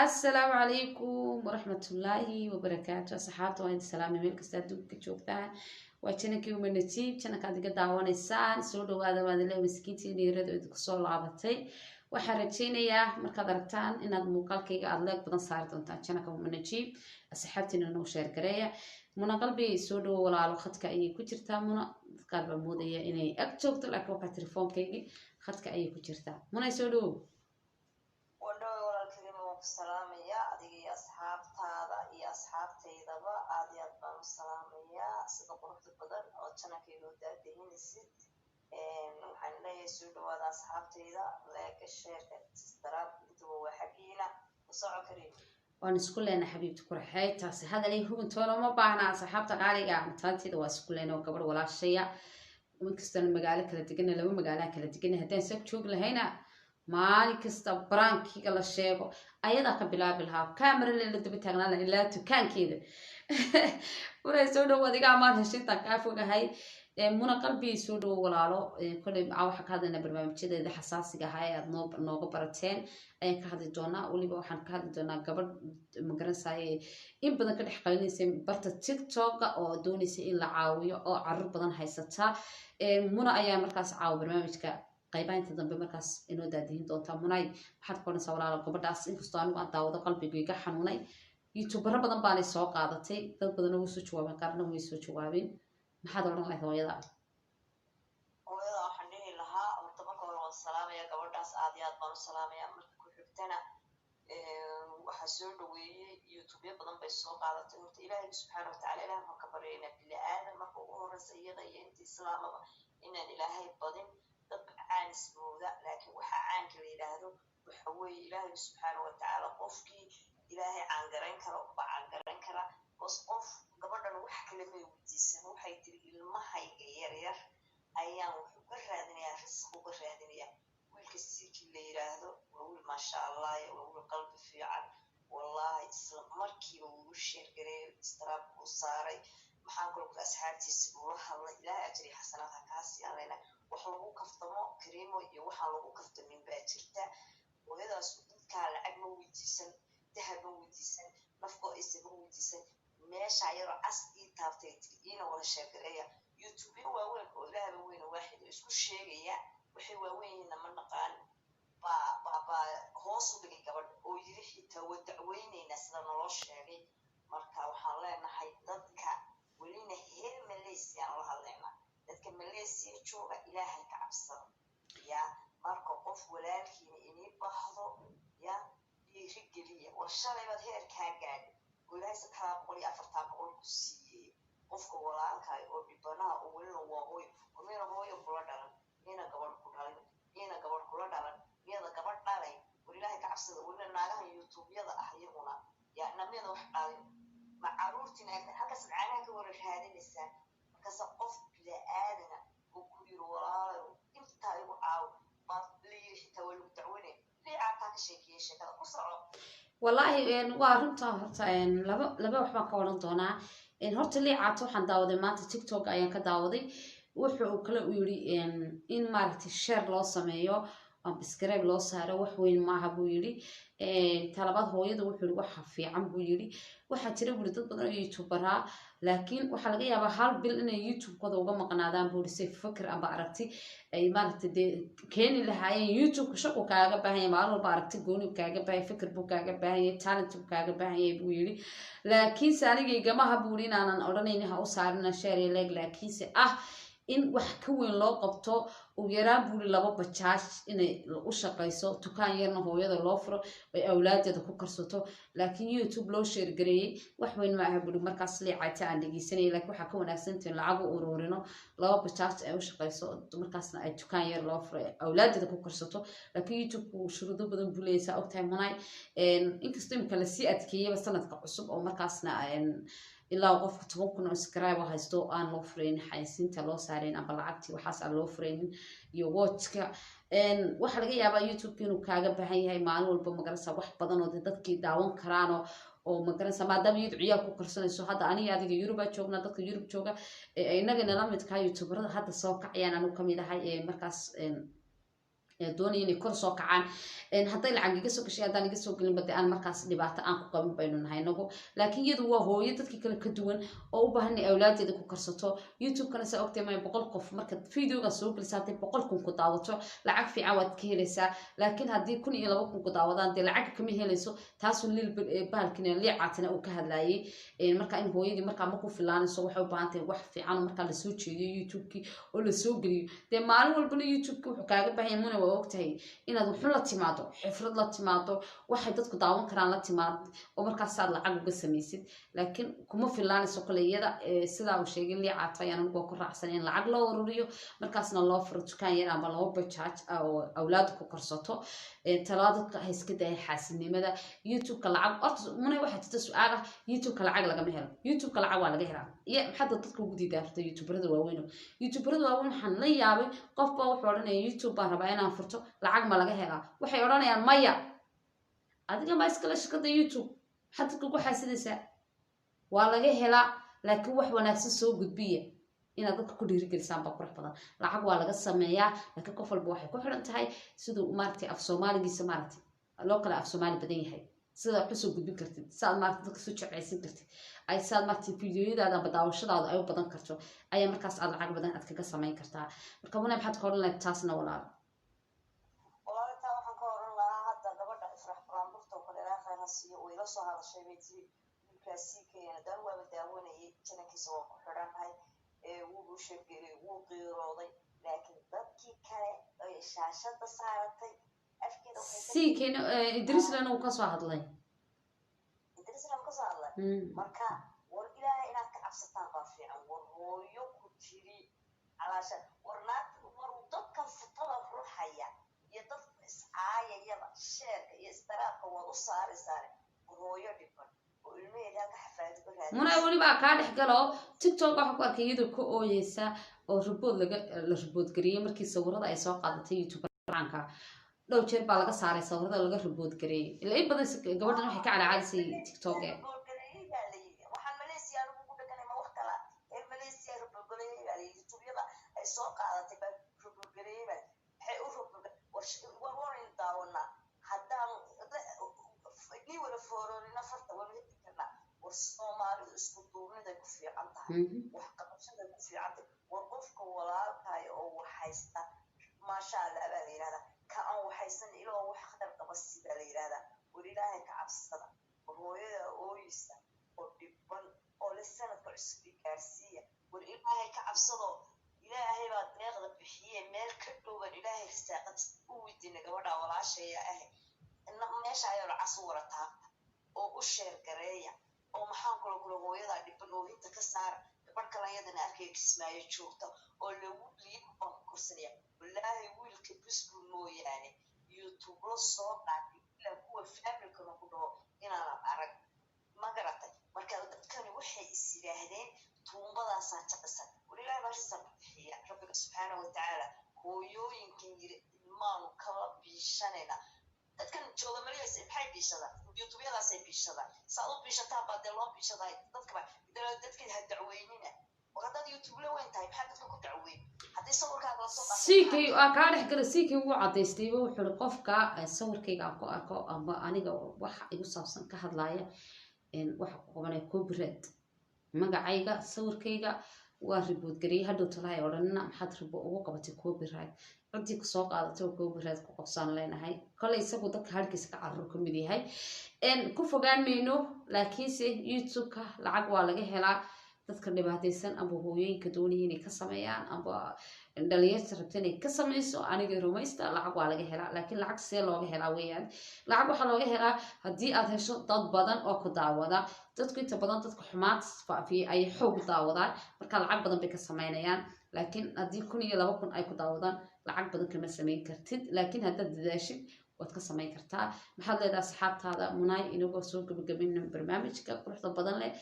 السلام عليكم ورحمة الله وبركاته أصحابتي وين السلام ميل كستادوك كجوكتان وجنكي ومنتيب جنك هذا قد دعوانيسان سودو هذا ما دلنا مسكينتي نيرد إدك صول عبتي وحرجينا يا مركضرتان إن المقال كي أدلك بدن صارت أنت جنك ومنتيب أصحابتي إنه شير كريه من قلبي سودو ولا على خدك أي كتيرتا من قلب مودية إني أكتبت لك وقت تلفون كي خدك أي كتيرتا من يسودو السلام يا أدي أصحاب هذا يا أصحاب تيدا وأدي أطبع السلام يا صدق روح البدر أتشنا كيلو دهين السد عن لا يسود وهذا أصحاب تيدا لك الشركة تستراب دو حقينا وصعب كريم ونسكول لنا حبيبتي كرحي تاسي هذا اللي هو انتونا ما باهنا صحابتك عالي قاعد تانتي دوا سكول لنا وقبل ولا شيء ومكستن المقالة كلا تجينا لو مقالة كلا تجينا هدين سب شوق لهنا مالي كستا برانكي قال الشيء أيضا قبلها بالها كاميرا اللي دبتها لنا إلا تكان كذا ورسولو وديك عمال هشين تكافو هاي من قلبي سودو ولا كل عاو حق هذا البرنامج كذا إذا حساسي هاي نوق برتين أي كهذا دونا واللي بوحن كهذا دونا قبل مقرنسا إن بدن كده حقلني سين برت تيك توك أو دوني سين لعاوي أو عرب بدن هيستا من أيام مركز عاو برنامج قيبان تدنب مركز إنه دادين دوتا مناي حد قرن سوالها قبرداس إن كستانو عن داود قلبي جيجا حنوني يوتيوبر بدن باني سوق عادتي دad badan oo soo jawaabaan qarna way soo jawaabeen maxaad oran lahayd hooyada waxaan dhihi lahaa horta marka hore waan salaamaya gabadhaas aad iyo aad baan u salaamaya marka ku xigtana waxa soo dhaweeyay youtube badan bay soo qaadatay horta ilaahay subxaanahu wa ta'ala ilaahay ka bareeyna bil aadan marka uu horeysa iyada iyo intii islaamaba inaan ilaahay badin dad caan isbooda laakiin waxa caanka la yiraahdo waxa weeye ilaahay subxaanahu wa ta'ala qofkii ilaahay caan garan karo baan garan kara qof gabadhan wax kale ma weydiisan waxay tiri ilmahayga yar ayaan wuxuu ka raadinayaa risq uga raadinayaa wiilka sidii la yiraahdo waa wiil maasha Allah waa wiil qalbi fiican wallahi isla markiiba uu sheergaray istraab ku saaray maxaan ku asxaabtiisa uu hadlay ilaahay ajri xasanaadka kaasi alayna wax lagu kaftamo kariimo iyo waxa lagu kaftamin baa jirta wadaas dadka lacag ma weydiisan dahab ma weydiisan nafko isma weydiisan meesha ayaro asii taabtay ina wada sheegareeya youtube waa weyn oo ilaahay weyn waaxid isku sheegaya waxay waaweyn ma naqaan ba hoos u dhigay gabadh oo yiri xitaa wadacweynayna sida noo sheegay marka waxaan leenahay dadka welina heer Malaysia oo hadlayna dadka Malaysia jooga ilaahay ka cabsado ya marka qof walaalkiina inii baxdo ya يرجليه والشرع بهير كاجد ولا يسكر قولي أفرطان قول كسيه قف ولا كاي أو ببناء ولا وهوي ومين هوي وكل دارن هنا قبر كلالين هنا قبر كل دارن هنا قبر دارين ولله كعبسد ولا ناقه يوتيوب يضع أحيانا يعني نمينا وحقالي مع عروتنا هكذا سمعنا كور هذه الإنسان هكذا قف بلا آدنا وكبير ولا إنت يوعاو ما ليه تولوا تعوني والله وارنتا لبا waxba ka waran doonaa horta liicaato waxaan daawaday maanta TikTok ayaan ka daawaday wuxuu kale u yiri in maaragtay share loo sameeyo ama subscribe loo saaro wax weyn ma aha buu yiri talabaad hooyada wuxuu yiri waxa fiican buu yiri waxa jira buu dad badan oo YouTuber laakiin waxa laga yaabaa hal bil inay YouTube-kooda uga maqnaadaan buu si fikir amba aragti ay maaragtay keeni lahaayeen YouTube shaqo kaaga baahan yahay maalin walba aragti gooni kaaga baahan fikir buu kaaga baahan yahay talent buu kaaga baahan yahay buu yiri laakiin saanigayga ma habuuri inaanan oranayna ha u saarina share leg laakiin si in wax ka weyn loo qabto oo yaraan buu laba bajaaj inay u shaqeyso tukaan yarna hooyada loo furo ay awlaadeeda ku karsato laakiin YouTube loo share gareeyay wax weyn ma aha buu markaas liicayta aan dhageysanay laakiin waxa ka wanaagsan in lacag u ururino laba bajaaj ay u shaqeyso markaasna ay tukaan yar loo furo awlaadeeda ku karsato laakiin YouTube uu shuruudo badan buu leeyahay ogtahay munay inkastoo imka la sii adkeeyay sanadka cusub oo markaasna ilaa qofka 10 kun oo subscribe haysto aan loo furayn xayisiinta loo saareen aba lacagtii waxaas aan loo furayn iyo watchka waxa laga yaabaa YouTube inuu kaaga baahan yahay maalin walba magarasa wax badan oo dadkii daawan karaan oo magarasa maadaama ciyaar ku qarsanayso hadda aniga adiga Europe joogna dadka Europe jooga inaga nala mid ka YouTuberada hadda soo kacayaan anu kamid ahay markaas doonaya inay kor soo kacaan hadday lacag iga soo gashay haddaan iga soo gelin bade aan markaas dhibaato aan ku qabin baynu nahay inagu laakiin iyadu waa hooyo dadkii kale ka duwan oo u baahan inay awlaadeeda ku karsato youtube-kana saa ogtay maya 100 qof markaad videoga soo gelisaa hadday 100 kun ku daawato lacag fiican waad ka helaysaa laakiin haddii 1 iyo 2 kun ku daawadaan dee lacag kama helayso taasuu lil bahalkina liicaatina uu ka hadlaayay marka in hooyadii markaa ma ku filaanayso waxay u baahan tahay wax fiican oo markaa lasoo jeediyo youtube-kii oo lasoo geliyo dee maalin walbana youtube-ki wuxuu kaaga baahan yahay muna waa ogtahay inaad wuxun la timaado xifrad la timaado waxay dadku daawan karaan la timaado oo markaasaad lacag uga samaysid laakiin kuma filaanayso kale iyada sidaa uu sheegay liicaata ayaan anigu ku raacsan in lacag loo ururiyo markaasna loo furo dukaan yar ama loo bajaaj oo awlaadu ku korsato talaadadka ha iska daya xaasinimada youtube-ka lacag horta muna waxaa jirta su-aal ah youtube-ka lacag lagama helo youtube-ka lacag waa laga helaa iyo maxaad dadka ugu diidaa horta youtuberada waaweyn youtuberada waaweyn waxaan la yaabay qofba wuxuu odhanaya youtube baan rabaa inaan furto lacag ma laga helaa waxay odhanayaan maya adiga ma iskala shirkada youtube maxaad dadka ugu xaasidaysaa waa laga helaa laakiin wax wanaagsan soo gudbiya inaad dadka ku dhiirigelisaan baa qurux badan lacag waa laga sameeyaa laakiin qof walba waxay ku xiran tahay siduu maaragtay af soomaaligiisa maaragtay loo kale af soomaali badan yahay sidaad wax usoo gudbin kartid siaad maaragtay dadka soo jeclaysin kartid ay siaad maaragtay fiidiyoyadaada amba daawashadaada ay u badan karto ayaa markaas aad lacag badan aad kaga samayn kartaa marka muna maxaad ka odhan lahayd taasna walaal walaaltaa waxaan ka oran lahaa hadda gabadha ifrax baraanburta oo kale ilaa khayr ha siiyo way la soo hadashay bay tiri wiilkaasii keenay daan waaba daawanayay janankiisa waa ku xidhannahay wuu sheegelay wuu qiirooday laakiin dadkii kale ay shaashada saaratay afkeeda siiken idrislana uu kasoo hadlay marka war ilaahay inaad ka cabsataan baa fiican war hooyo ku jiri calaasha war dadkan futada ruuxaya iyo dad iscaayayaba sheerka iyo istaraabka waad u saaraysaane hooyo dhiban oo ilmaheeda halka xafaayad ku raadin muna weliba kaa dhex galo tiktok waxa ku arkay iyadoo ka ooyeysa oo la ribood gariyey markii sawirada ay soo qaadatay youtube ranka dhow jeer baa laga saaray sawirada laga ribood gariyey ilaa in badan gabadhan waxay ka calaacalisay tiktok waxaan malaysia lagu dhaganay ma wax kala malaysia ribood youtube-yada ay soo qaadatay baa ribood gariyeyba waxay u ribood warin daawana haddaan ni wala foororina farta wala hedi karna war soomaalidu isku duubniday ku fiican tahay wax qabashaday ku fiican tahay war qofka walaalkaay oo waxaysta maasha allah baa la yidhahdaa ka aan waxaysan ilaa wax khayr qaba sida la yidhahdaa war ilaahay ka cabsada war hooyada ooyisa oo dhiban oo la sanadka cusub gaarsiiya war ilaahay ka cabsado ilaahay baa deeqda bixiyey meel ka dhowban ilaahay risaaqad u weydiina gabadha walaashaya ah meesha ayuu lacas u warataa oo u sheer gareeya oo maxaan kula hooyada dhiban oo inta ka saara gabadh kale ayadana arkay kismaayo joogta oo lagu liibo baan ku korsanaya wallaahi wiilka busbuu mooyaane youtube la soo qaatay ilaa kuwa familkana ku dhaho inaanan arag ma garatay marka dadkani waxay is yidhaahdeen tuumbadaasaa jaqisa walilaahi baa risaaq bixiya rabbiga subxaana watacaala hooyooyinkan yiri ilmaanu kala biishanayna dadkan jooga malaysia maxay biishadaan youtube-yadaasay biishadaan saad u biishataan baa dee loo biishaday dadka ha dacweynina war haddaad youtube la weyn tahay maxaa dadka ku dacweyn haddii sawirkaaga lasoo siikay waa kaa dhex gala siikay wuu cadaystayba wuxuu uri qofka sawirkayga aan ku arko ama aniga waxa igu saabsan ka hadlaaya waxa ku qabanaya copyright magacayga sawirkayga waa ribood gariyay hadhow talahay odhanina maxaad ribo ugu qabatay copyright ciddii kusoo qaadatay oo copyright ku qabsaan leenahay kole isagu dadka harkiisa ka carruur ka mid yahay ku fogaan mayno laakiinse youtube-ka lacag waa laga helaa dadka dhibaataysan amba hooyooyinka doonaya inay ka sameeyaan amba dhalinyarta rabta inay ka sameyso aniga rumaysta lacag waa laga helaa laakiin lacag see looga helaa weeyaan lacag waxaa looga helaa haddii aad hesho dad badan oo ku daawada dadku inta badan dadka xumaad faafiya ayay xoog daawadaan marka lacag badan bay ka sameynayaan laakiin haddii 1 iyo 2 kun ay ku daawadaan lacag badan kama sameyn kartid laakiin haddaad dadaashid waad ka sameyn kartaa maxaad leedahay asxaabtaada munaay inagoo soo gabagabeyna barnaamijka quruxda badan leh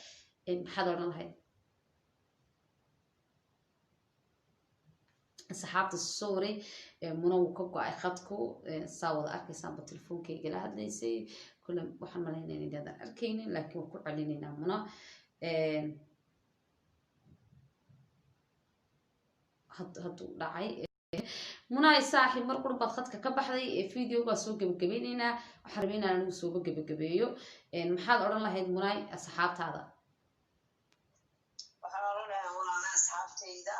maxaad odhan lahayd asxaabta sorry muna wuu ka go-ay khadku saa wada arkaysaanba telefonkayga la hadlaysay kule waxaan malaynaya inaadan arkaynin laakiin waan ku celinaynaa muna hadduu dhacay مناي صاحب مر قرب خدك كبحدي فيديو بسوق جبجبيننا وحربينا أنا نسوق جبجبيو محل أورن لهيد مناي أصحاب هذا وحنا ولا أصحابتي ذا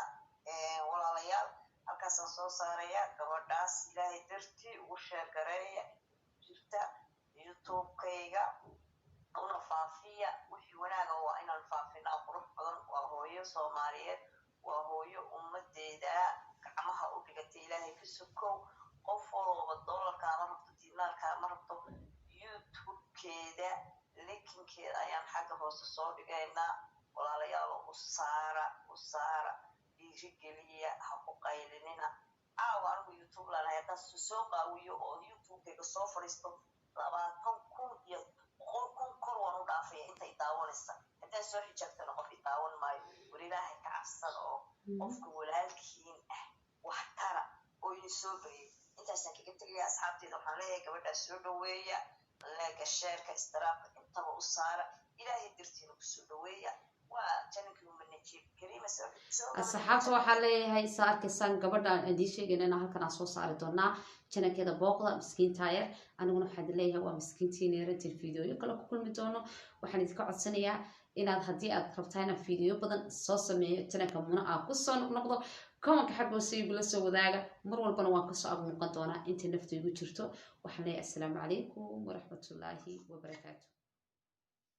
ولا ليال halkaas aan soo saaraya gabadhaas ilaahay dartii ugu sheegareeya jirta youtube-kayga una faafiya wixii wanaaga waa inaan faafinaa qurux badan waa hooyo soomaaliyeed waa hooyo ummadeeda gacmaha u dhigatay ilaahay ka sokow qof walba doolarka ama rabto diinaarka ama rabto youtube-keeda linkinkeeda ayaan xagga hoose soo dhigaynaa walaalayaal u saara dhiirigeliya ha ku qaylinina caawa anigu youtube laan hayataa soo qaawiyo oo youtube-kayga soo fadhiisto 20,000 iyo 100,000 kor waan u dhaafaya intay daawanaysa haddaan soo xijaabtana qof i daawan maayo war ilaahay ka cabsada oo qofka walaalkiin ah wax tara oo idin soo bariyay intaasaan kaga tegaya asxaabteeda waxaan leeyahay gabadhaas soo dhaweeya leega sheerka istiraabka intaba u saara ilaahay dartiina ku soo dhaweeya asxaabta waxaa leeyahay saarkaysaan gabadhaan adii sheegayna halkan aan soo saari doonaa janankeeda booqda miskiinta yar aniguna waxaan leeyahay waa miskiintiin yarantii fiidiyoyo kale ku kulmi doono waxaan idinka codsanayaa inaad haddii aad rabtaa inaan fiidiyo badan soo sameeyo jananka muna aa kusoo noqnoqdo komanka xag hoose igula soo wadaaga mar walbana waan kasoo ag muuqan doonaa intay nafta igu jirto waxaan leeyahay assalaamu calaykum waraxmatullaahi wabarakaatu